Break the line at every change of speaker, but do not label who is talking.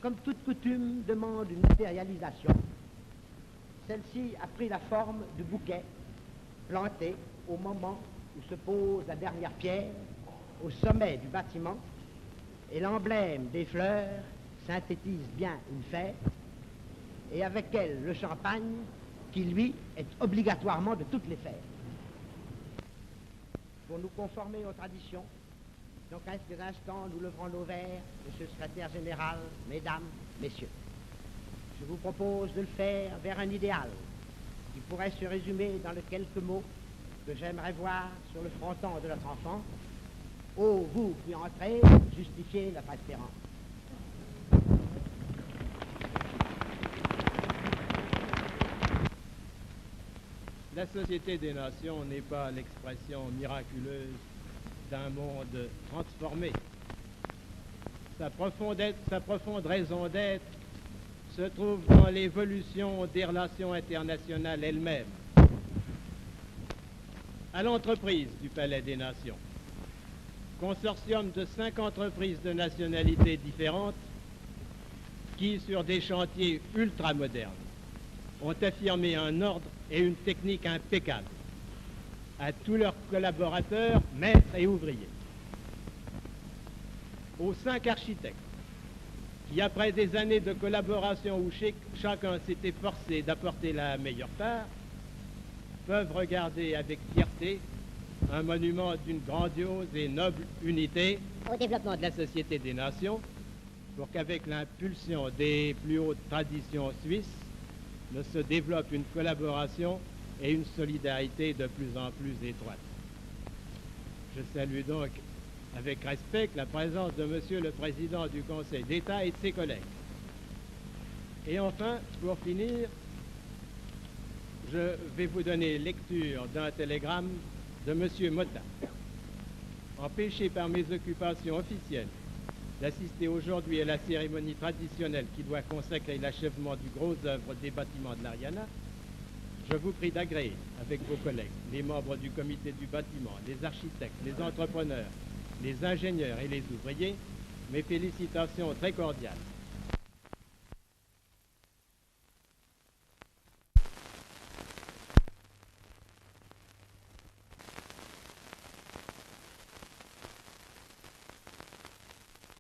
comme toute coutume, demande une matérialisation. Celle-ci a pris la forme de bouquets plantés au moment où se pose la dernière pierre au sommet du bâtiment, et l'emblème des fleurs synthétise bien une fête, et avec elle le champagne qui, lui, est obligatoirement de toutes les fêtes. Pour nous conformer aux traditions, dans quelques instants, nous leverons nos verres, Monsieur le secrétaire général, Mesdames, Messieurs. Je vous propose de le faire vers un idéal qui pourrait se résumer dans les quelques mots que j'aimerais voir sur le fronton de notre enfant. Ô vous qui entrez, justifiez notre espérance.
La Société des Nations n'est pas l'expression miraculeuse d'un monde transformé. Sa profonde raison d'être se trouve dans l'évolution des relations internationales elles-mêmes, à l'entreprise du Palais des Nations. Consortium de 5 entreprises de nationalités différentes qui, sur des chantiers ultramodernes, ont affirmé un ordre et une technique impeccables à tous leurs collaborateurs, maîtres et ouvriers. Aux 5 architectes qui, après des années de collaboration où chacun s'était forcé d'apporter la meilleure part, peuvent regarder avec fierté un monument d'une grandiose et noble unité au développement de la Société des Nations, pour qu'avec l'impulsion des plus hautes traditions suisses ne se développe une collaboration et une solidarité de plus en plus étroite. Je salue donc avec respect la présence de Monsieur le Président du Conseil d'État et de ses collègues. Et enfin, pour finir, je vais vous donner lecture d'un télégramme de M. Motta. Empêché par mes occupations officielles d'assister aujourd'hui à la cérémonie traditionnelle qui doit consacrer l'achèvement du gros œuvre des bâtiments de l'Ariana, je vous prie d'agréer avec vos collègues, les membres du comité du bâtiment, les architectes, les entrepreneurs, les ingénieurs et les ouvriers, mes félicitations très cordiales